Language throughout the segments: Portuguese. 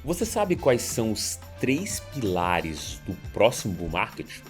Você sabe quais são os três pilares do próximo bull market?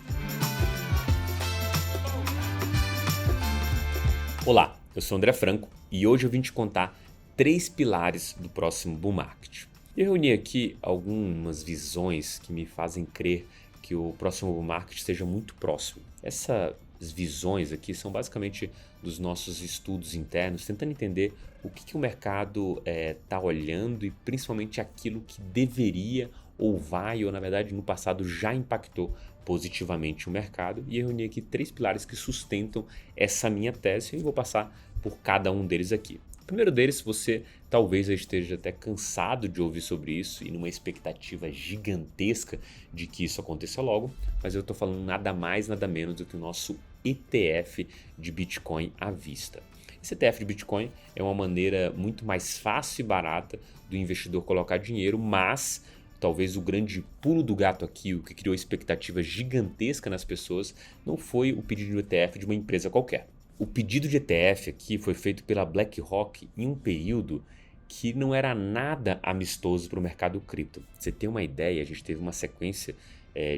Olá, eu sou André Franco e hoje eu vim te contar três pilares do próximo bull market. Eu reuni aqui algumas visões que me fazem crer que o próximo bull market esteja muito próximo. Essas visões aqui são basicamente dos nossos estudos internos, tentando entender o que o mercado está olhando e principalmente aquilo que deveria ou vai, ou na verdade no passado já impactou positivamente o mercado. E eu reuni aqui três pilares que sustentam essa minha tese e vou passar por cada um deles aqui. O primeiro deles, você talvez esteja até cansado de ouvir sobre isso e numa expectativa gigantesca de que isso aconteça logo, mas eu estou falando nada mais, nada menos do que o nosso ETF de Bitcoin à vista. Esse ETF de Bitcoin é uma maneira muito mais fácil e barata do investidor colocar dinheiro, mas talvez o grande pulo do gato aqui, o que criou expectativa gigantesca nas pessoas, não foi o pedido de ETF de uma empresa qualquer. O pedido de ETF aqui foi feito pela BlackRock em um período que não era nada amistoso para o mercado cripto. Pra você ter uma ideia, a gente teve uma sequência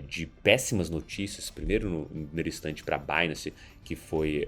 de péssimas notícias, primeiro no primeiro instante para a Binance, que foi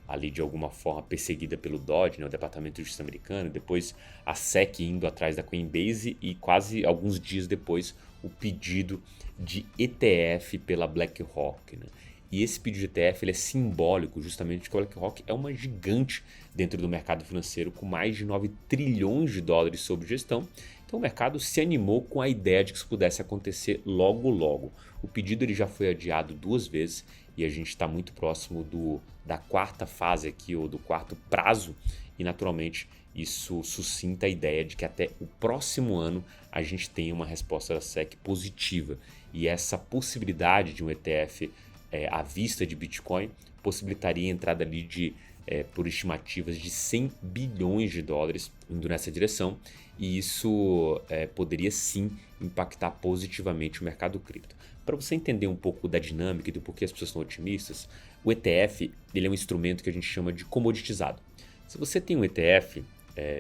ali de alguma forma perseguida pelo DOJ, né, o Departamento de Justiça americano, depois a SEC indo atrás da Coinbase e quase alguns dias depois o pedido de ETF pela BlackRock, né? E esse pedido de ETF ele é simbólico justamente porque a BlackRock é uma gigante dentro do mercado financeiro com mais de 9 trilhões de dólares sob gestão. Então o mercado se animou com a ideia de que isso pudesse acontecer logo logo. O pedido ele já foi adiado 2 vezes e a gente está muito próximo da quarta fase aqui, ou do quarto prazo, e naturalmente isso suscita a ideia de que até o próximo ano a gente tenha uma resposta da SEC positiva. E essa possibilidade de um ETF à vista de Bitcoin possibilitaria a entrada ali por estimativas de 100 bilhões de dólares indo nessa direção, e isso poderia sim impactar positivamente o mercado cripto. Para você entender um pouco da dinâmica e do porquê as pessoas estão otimistas, o ETF ele é um instrumento que a gente chama de comoditizado. Se você tem um ETF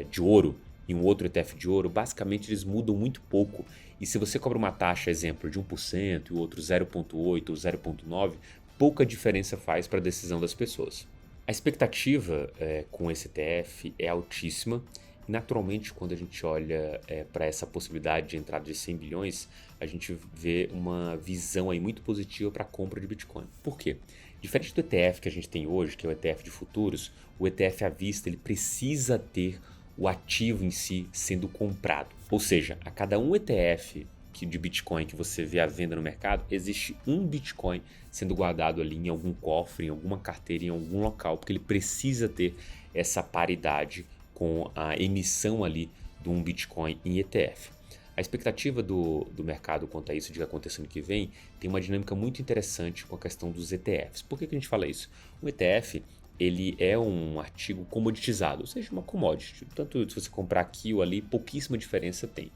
de ouro e um outro ETF de ouro, basicamente eles mudam muito pouco. E se você cobra uma taxa, exemplo, de 1% e o outro 0,8% ou 0,9%, pouca diferença faz para a decisão das pessoas. A expectativa com esse ETF é altíssima. E naturalmente, quando a gente olha para essa possibilidade de entrada de 100 bilhões, a gente vê uma visão aí muito positiva para a compra de Bitcoin. Por quê? Diferente do ETF que a gente tem hoje, que é o ETF de futuros, o ETF à vista ele precisa ter o ativo em si sendo comprado. Ou seja, a cada um ETF de Bitcoin que você vê à venda no mercado, existe um Bitcoin sendo guardado ali em algum cofre, em alguma carteira, em algum local, porque ele precisa ter essa paridade com a emissão ali de um Bitcoin em ETF. A expectativa do mercado quanto a isso de que aconteça no que vem tem uma dinâmica muito interessante com a questão dos ETFs. Por que a gente fala isso? O ETF ele é um artigo comoditizado, ou seja, uma commodity. Tanto se você comprar aqui ou ali, pouquíssima diferença tem.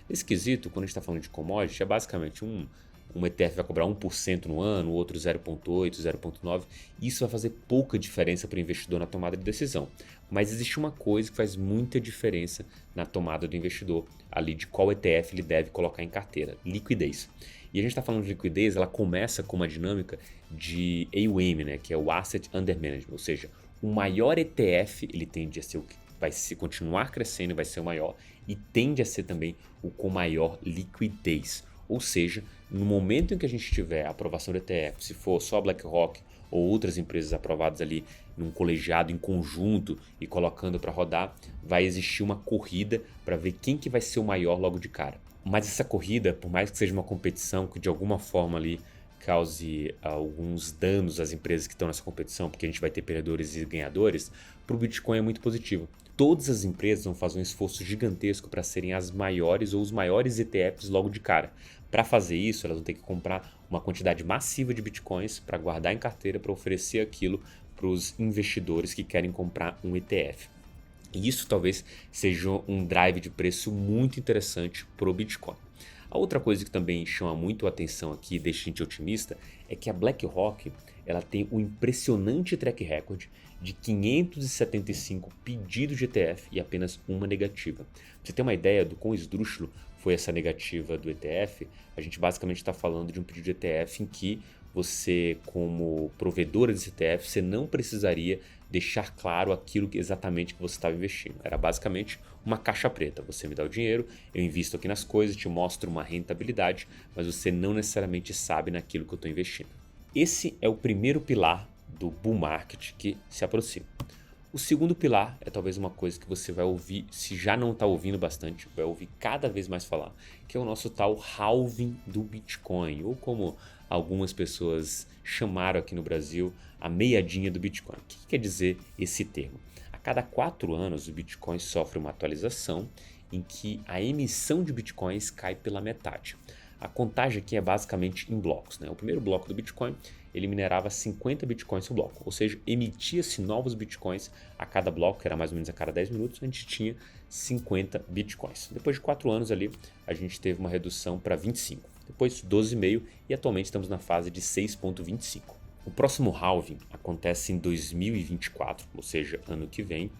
Nesse quesito, quando a gente está falando de commodity, é basicamente um ETF vai cobrar 1% no ano, o outro 0,8%, 0,9%. Isso vai fazer pouca diferença para o investidor na tomada de decisão. Mas existe uma coisa que faz muita diferença na tomada do investidor, ali de qual ETF ele deve colocar em carteira: liquidez. E a gente está falando de liquidez, ela começa com uma dinâmica de AUM, né, que é o Asset Under Management, ou seja, o maior ETF ele tende a ser o que vai continuar crescendo, vai ser o maior, e tende a ser também o com maior liquidez. Ou seja, no momento em que a gente tiver a aprovação do ETF, se for só a BlackRock ou outras empresas aprovadas ali num colegiado em conjunto e colocando para rodar, vai existir uma corrida para ver quem que vai ser o maior logo de cara. Mas essa corrida, por mais que seja uma competição que de alguma forma ali cause alguns danos às empresas que estão nessa competição, porque a gente vai ter perdedores e ganhadores, para o Bitcoin é muito positivo. Todas as empresas vão fazer um esforço gigantesco para serem as maiores ou os maiores ETFs logo de cara. Para fazer isso, elas vão ter que comprar uma quantidade massiva de Bitcoins para guardar em carteira, para oferecer aquilo para os investidores que querem comprar um ETF. E isso talvez seja um drive de preço muito interessante para o Bitcoin. A outra coisa que também chama muito a atenção aqui e deixa a gente otimista é que a BlackRock ela tem um impressionante track record de 575 pedidos de ETF e apenas uma negativa. Pra você ter uma ideia do quão esdrúxulo foi essa negativa do ETF, a gente basicamente está falando de um pedido de ETF em que você, como provedora desse ETF, você não precisaria deixar claro aquilo exatamente que você estava investindo. Era basicamente uma caixa preta. Você me dá o dinheiro, eu invisto aqui nas coisas, te mostro uma rentabilidade, mas você não necessariamente sabe naquilo que eu estou investindo. Esse é o primeiro pilar do bull market que se aproxima. O segundo pilar é talvez uma coisa que você vai ouvir, se já não está ouvindo bastante, vai ouvir cada vez mais falar, que é o nosso tal halving do Bitcoin, ou como algumas pessoas chamaram aqui no Brasil, a meiadinha do Bitcoin. O que quer dizer esse termo? A cada 4 anos o Bitcoin sofre uma atualização em que a emissão de Bitcoins cai pela metade. A contagem aqui é basicamente em blocos, né? O primeiro bloco do Bitcoin ele minerava 50 bitcoins por bloco, ou seja, emitia-se novos bitcoins a cada bloco, que era mais ou menos a cada 10 minutos, a gente tinha 50 bitcoins. Depois de 4 anos ali, a gente teve uma redução para 25, depois 12,5 e atualmente estamos na fase de 6,25. O próximo halving acontece em 2024, ou seja, ano que vem,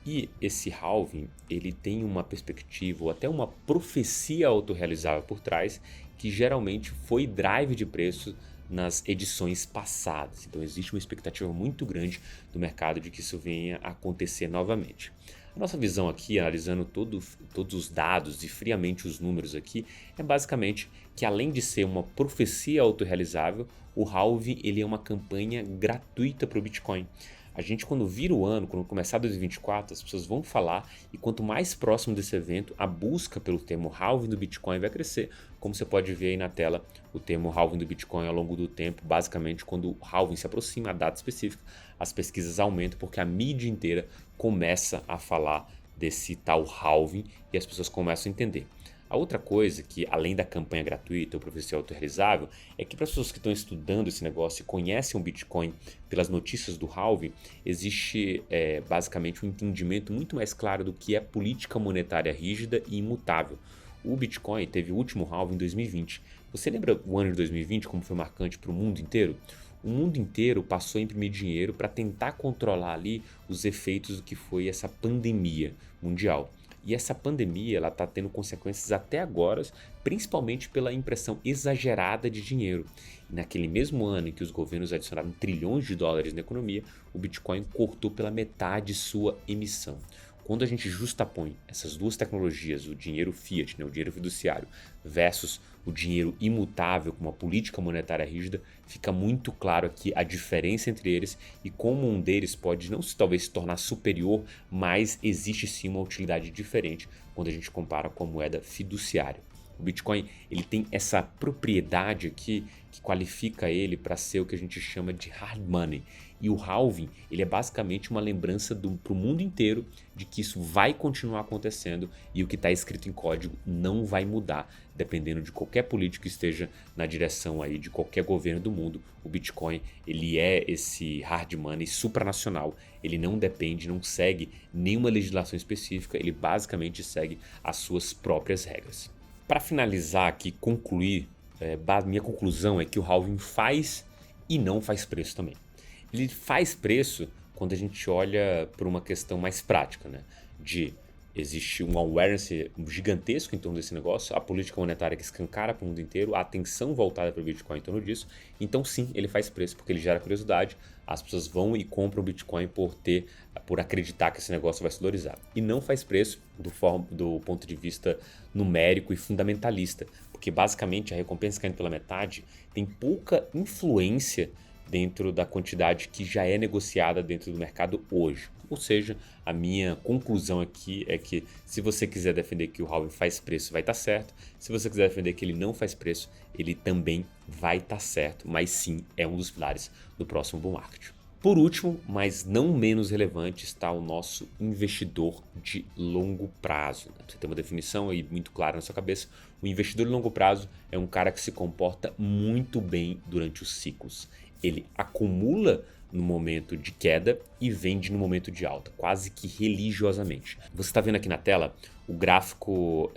e esse halving ele tem uma perspectiva ou até uma profecia autorrealizável por trás, que geralmente foi drive de preço nas edições passadas. Então existe uma expectativa muito grande do mercado de que isso venha a acontecer novamente. A nossa visão aqui, analisando todos os dados e friamente os números aqui, é basicamente que além de ser uma profecia autorrealizável, o halving ele é uma campanha gratuita para o Bitcoin. A gente, quando vira o ano, quando começar 2024, as pessoas vão falar e quanto mais próximo desse evento, a busca pelo termo halving do Bitcoin vai crescer. Como você pode ver aí na tela, o termo halving do Bitcoin ao longo do tempo, basicamente quando o halving se aproxima, a data específica, as pesquisas aumentam porque a mídia inteira começa a falar desse tal halving e as pessoas começam a entender. A outra coisa que, além da campanha gratuita ou profecia autorrealizável, é que para as pessoas que estão estudando esse negócio e conhecem o Bitcoin pelas notícias do halving, existe basicamente um entendimento muito mais claro do que é política monetária rígida e imutável. O Bitcoin teve o último halving em 2020. Você lembra o ano de 2020 como foi marcante para o mundo inteiro? O mundo inteiro passou a imprimir dinheiro para tentar controlar ali os efeitos do que foi essa pandemia mundial. E essa pandemia ela está tendo consequências até agora, principalmente pela impressão exagerada de dinheiro. E naquele mesmo ano em que os governos adicionaram trilhões de dólares na economia, o Bitcoin cortou pela metade sua emissão. Quando a gente justapõe essas duas tecnologias, o dinheiro fiat, né, o dinheiro fiduciário, versus o dinheiro imutável com uma política monetária rígida, fica muito claro aqui a diferença entre eles e como um deles pode não talvez se tornar superior, mas existe sim uma utilidade diferente quando a gente compara com a moeda fiduciária. O Bitcoin ele tem essa propriedade aqui que qualifica ele para ser o que a gente chama de hard money. E o halving ele é basicamente uma lembrança para o mundo inteiro de que isso vai continuar acontecendo e o que está escrito em código não vai mudar, dependendo de qualquer político que esteja na direção aí de qualquer governo do mundo. O Bitcoin ele é esse hard money supranacional, ele não depende, não segue nenhuma legislação específica, ele basicamente segue as suas próprias regras. Para finalizar aqui, concluir, minha conclusão é que o halving faz e não faz preço também. Ele faz preço quando a gente olha por uma questão mais prática, né? Existe um awareness gigantesco em torno desse negócio, a política monetária que escancara para o mundo inteiro, a atenção voltada para o Bitcoin em torno disso. Então sim, ele faz preço porque ele gera curiosidade, as pessoas vão e compram o Bitcoin por acreditar que esse negócio vai se valorizar. E não faz preço do ponto de vista numérico e fundamentalista, porque basicamente a recompensa caindo pela metade tem pouca influência dentro da quantidade que já é negociada dentro do mercado hoje. Ou seja, a minha conclusão aqui é que se você quiser defender que o halving faz preço, vai estar certo. Se você quiser defender que ele não faz preço, ele também vai estar certo, mas sim é um dos pilares do próximo bull market. Por último, mas não menos relevante, está o nosso investidor de longo prazo. Você tem uma definição aí muito clara na sua cabeça. O investidor de longo prazo é um cara que se comporta muito bem durante os ciclos. Ele acumula no momento de queda e vende no momento de alta, quase que religiosamente. Você está vendo aqui na tela o gráfico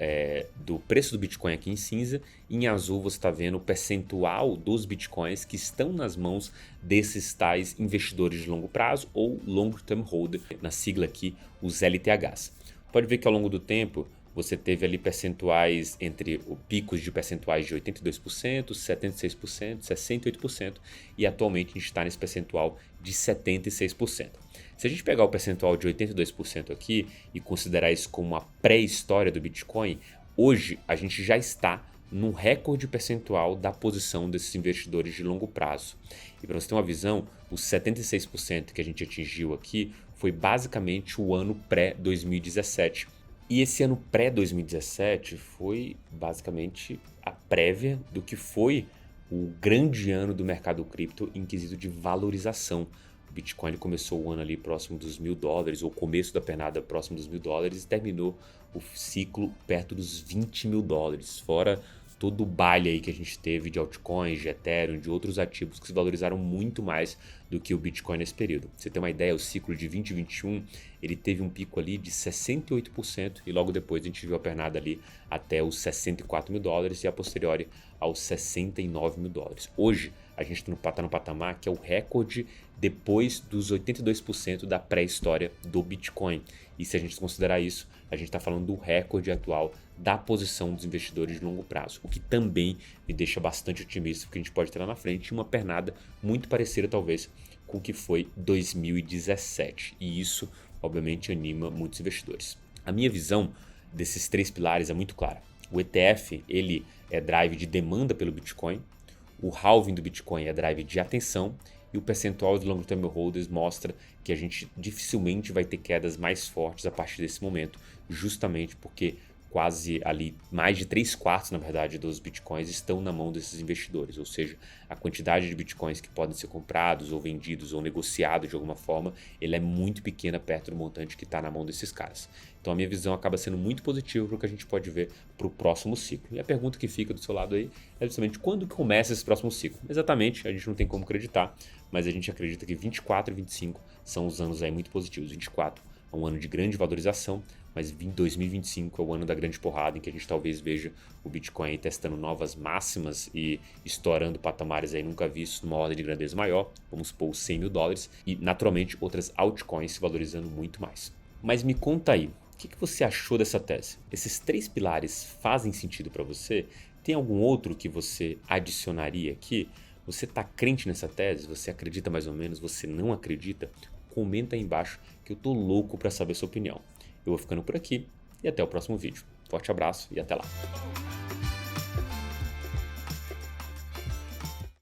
do preço do Bitcoin aqui em cinza, e em azul você está vendo o percentual dos Bitcoins que estão nas mãos desses tais investidores de longo prazo ou Long Term Holder, na sigla aqui os LTHs. Pode ver que ao longo do tempo você teve ali percentuais entre picos de percentuais de 82%, 76%, 68% e atualmente a gente está nesse percentual de 76%. Se a gente pegar o percentual de 82% aqui e considerar isso como a pré-história do Bitcoin, hoje a gente já está num recorde percentual da posição desses investidores de longo prazo. E para você ter uma visão, os 76% que a gente atingiu aqui foi basicamente o ano pré-2017. E esse ano pré-2017 foi basicamente a prévia do que foi o grande ano do mercado cripto em quesito de valorização. O Bitcoin começou o ano ali próximo dos $1.000, ou começo da pernada próximo dos $1.000 e terminou o ciclo perto dos $20.000, fora todo o baile aí que a gente teve de altcoins, de Ethereum, de outros ativos que se valorizaram muito mais do que o Bitcoin nesse período. Pra você ter uma ideia, o ciclo de 2021 ele teve um pico ali de 68% e logo depois a gente viu a pernada ali até os $64.000 e a posteriori aos $69.000. Hoje a gente está no patamar que é o recorde depois dos 82% da pré-história do Bitcoin. E se a gente considerar isso, a gente está falando do recorde atual da posição dos investidores de longo prazo, o que também me deixa bastante otimista, porque a gente pode ter lá na frente uma pernada muito parecida talvez com o que foi 2017. E isso, obviamente, anima muitos investidores. A minha visão desses três pilares é muito clara. O ETF ele é drive de demanda pelo Bitcoin, o halving do Bitcoin é drive de atenção e o percentual de long term holders mostra que a gente dificilmente vai ter quedas mais fortes a partir desse momento, justamente porque quase ali, mais de 3/4 na verdade dos bitcoins estão na mão desses investidores, ou seja, a quantidade de bitcoins que podem ser comprados ou vendidos ou negociados de alguma forma, ele é muito pequena perto do montante que está na mão desses caras. Então a minha visão acaba sendo muito positiva para o que a gente pode ver para o próximo ciclo. E a pergunta que fica do seu lado aí é justamente quando que começa esse próximo ciclo? Exatamente, a gente não tem como acreditar, mas a gente acredita que 24 e 25 são os anos aí muito positivos. 24 é um ano de grande valorização, mas 2025 é o ano da grande porrada em que a gente talvez veja o Bitcoin aí testando novas máximas e estourando patamares aí nunca vistos numa ordem de grandeza maior, vamos supor os $100.000 e naturalmente outras altcoins se valorizando muito mais. Mas me conta aí, o que você achou dessa tese? Esses três pilares fazem sentido para você? Tem algum outro que você adicionaria aqui? Você está crente nessa tese? Você acredita mais ou menos? Você não acredita? Comenta aí embaixo que eu tô louco para saber a sua opinião. Eu vou ficando por aqui e até o próximo vídeo. Forte abraço e até lá!